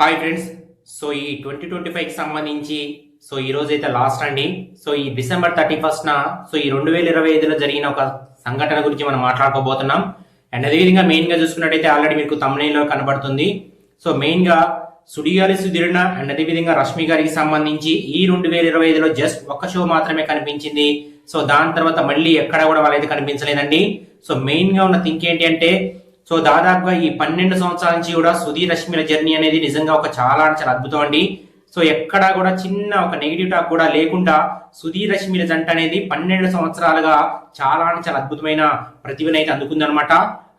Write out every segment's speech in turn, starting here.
Hi friends. So ఈ 2025కి సంబంధించి ఈ రోజు అయితే లాస్ట్ అండి. సో ఈ డిసెంబర్ 31న ఈ 2025లో జరిగిన ఒక సంఘటన గురించి మనం మాట్లాడుకోబోతున్నాం. అండ్ అదేవిధంగా మెయిన్ గా చూసుకున్నట్టయితే ఆల్రెడీ మీకు తమ్మునిలో కనబడుతుంది. సో మెయిన్ గా సుడిగాలి సుధీరణ అండ్ అదేవిధంగా రష్మి గారికి సంబంధించి ఈ 2025లో జస్ట్ ఒక్క షో మాత్రమే కనిపించింది. సో దాని తర్వాత మళ్ళీ ఎక్కడ కూడా వాళ్ళైతే కనిపించలేదండి. సో మెయిన్ గా ఉన్న థింక్ ఏంటి అంటే దాదాపుగా ఈ 12 సంవత్సరాల నుంచి కూడా సుధీర్ రష్మిల జర్నీ అనేది నిజంగా ఒక చాలా అద్భుతం అండి. సో ఎక్కడా కూడా చిన్న ఒక నెగిటివ్ టాక్ కూడా లేకుండా సుధీర్ రష్మిల జంట అనేది 12 సంవత్సరాలుగా చాలా అద్భుతమైన ప్రతిభనైతే అందుకుందనమాట.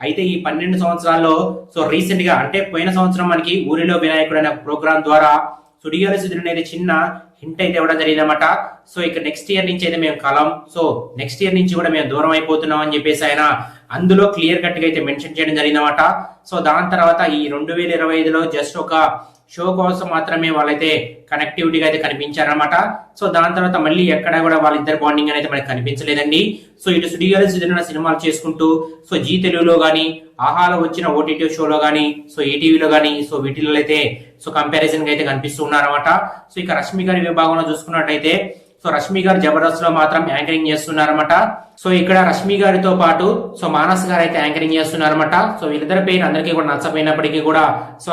అయితే ఈ 12 సంవత్సరాల్లో రీసెంట్ గా అంటే పోయిన సంవత్సరం మనకి ఊరిలో వినాయకుడు అనే ప్రోగ్రామ్ ద్వారా సుడిగాలి సుధీర్ అనేది చిన్న హింట్ అయితే ఇవ్వడం జరిగిందన్నమాట. సో ఇక నెక్స్ట్ ఇయర్ నుంచి అయితే మేము కలం, సో నెక్స్ట్ ఇయర్ నుంచి కూడా మేము దూరం అయిపోతున్నాం అని చెప్పేసి ఆయన అందులో క్లియర్ కట్ గా అయితే మెన్షన్ చేయడం జరిగిందన్నమాట. సో దాని తర్వాత ఈ 2025లో జస్ట్ ఒక షో కోసం మాత్రమే వాళ్ళైతే కనెక్టివిటీగా అయితే కనిపించారనమాట. సో దాని తర్వాత మళ్ళీ ఎక్కడ కూడా వాళ్ళిద్దరు బాండింగ్ అనేది మనకి కనిపించలేదండి. సో ఇటు సుడిగాలి సుధీరణ సినిమాలు చేసుకుంటూ జీ తెలుగులో గానీ, ఆహాలో వచ్చిన ఓటీటీ షోలో గానీ, ఈటీవీలో గానీ వీటిలో అయితే కంపారిజన్ గా అయితే కనిపిస్తూ ఉన్నారన్నమాట. సో ఇక రష్మి గారి విభాగంలో చూసుకున్నట్టయితే రష్మి గారు జబర్దస్త్ లో మాత్రం యాంకరింగ్ చేస్తున్నారన్నమాట. సో ఇక్కడ రష్మి గారితో పాటు మానస్ గారు అయితే యాంకరింగ్ చేస్తున్నారన్నమాట. సో వీళ్ళిద్దరి పేరు అందరికీ కూడా నచ్చపోయినప్పటికీ కూడా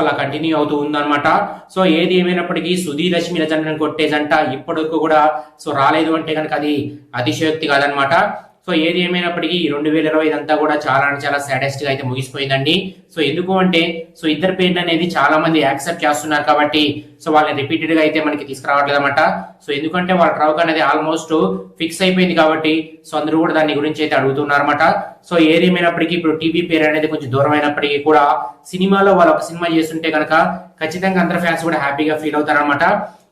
అలా కంటిన్యూ అవుతూ ఉందన్నమాట. సో ఏది ఏమైనప్పటికీ సుధీర్ రష్మిల జంటను కొట్టే జంట ఇప్పటివరకు కూడా రాలేదు అంటే కనుక అది అతిశయోక్తి కాదనమాట. సో ఏది ఏమైనప్పటికీ 2025 అంతా కూడా చాలా సాడెస్ట్ గా అయితే ముగిసిపోయిందండి. సో ఎందుకు అంటే ఇద్దరు పేర్లు అనేది చాలా మంది యాక్సెప్ట్ చేస్తున్నారు కాబట్టి వాళ్ళని రిపీటెడ్ గా అయితే మనకి తీసుకురావట్లేదు అనమాట. సో ఎందుకంటే వాళ్ళ ట్రౌక్ అనేది ఆల్మోస్ట్ ఫిక్స్ అయిపోయింది కాబట్టి అందరూ కూడా దాని గురించి అయితే అడుగుతున్నారు అనమాట. సో ఏదేమైనప్పటికీ ఇప్పుడు టీవీ పేరు అనేది కొంచెం దూరం అయినప్పటికీ కూడా సినిమాలో వాళ్ళు ఒక సినిమా చేస్తుంటే కనుక ఖచ్చితంగా అందరు ఫ్యాన్స్ కూడా హ్యాపీగా ఫీల్ అవుతారనమాట.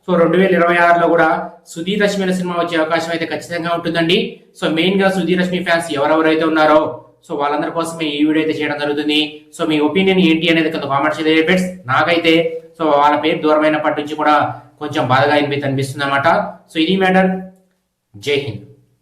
సో 2026లో కూడా సుధీర్ రష్మిల సినిమా వచ్చే అవకాశం అయితే ఖచ్చితంగా ఉంటుందండి. సో మెయిన్ గా సుధీర్ రష్మి ఫ్యాన్స్ ఎవరెవరైతే ఉన్నారో వాళ్ళందరి కోసమే ఈ వీడియో అయితే చేయడం జరుగుతుంది. సో మీ ఒపీనియన్ ఏంటి అనేది కొంత కామెంట్ చేయండి ఫ్రెండ్స్. నాకైతే వాళ్ళ పేరు దూరమైనప్పటి నుంచి కూడా కొంచెం బాధగా అనిపిస్తుంది అనమాట. సో ఇది మ్యాటర్. జై హింద్.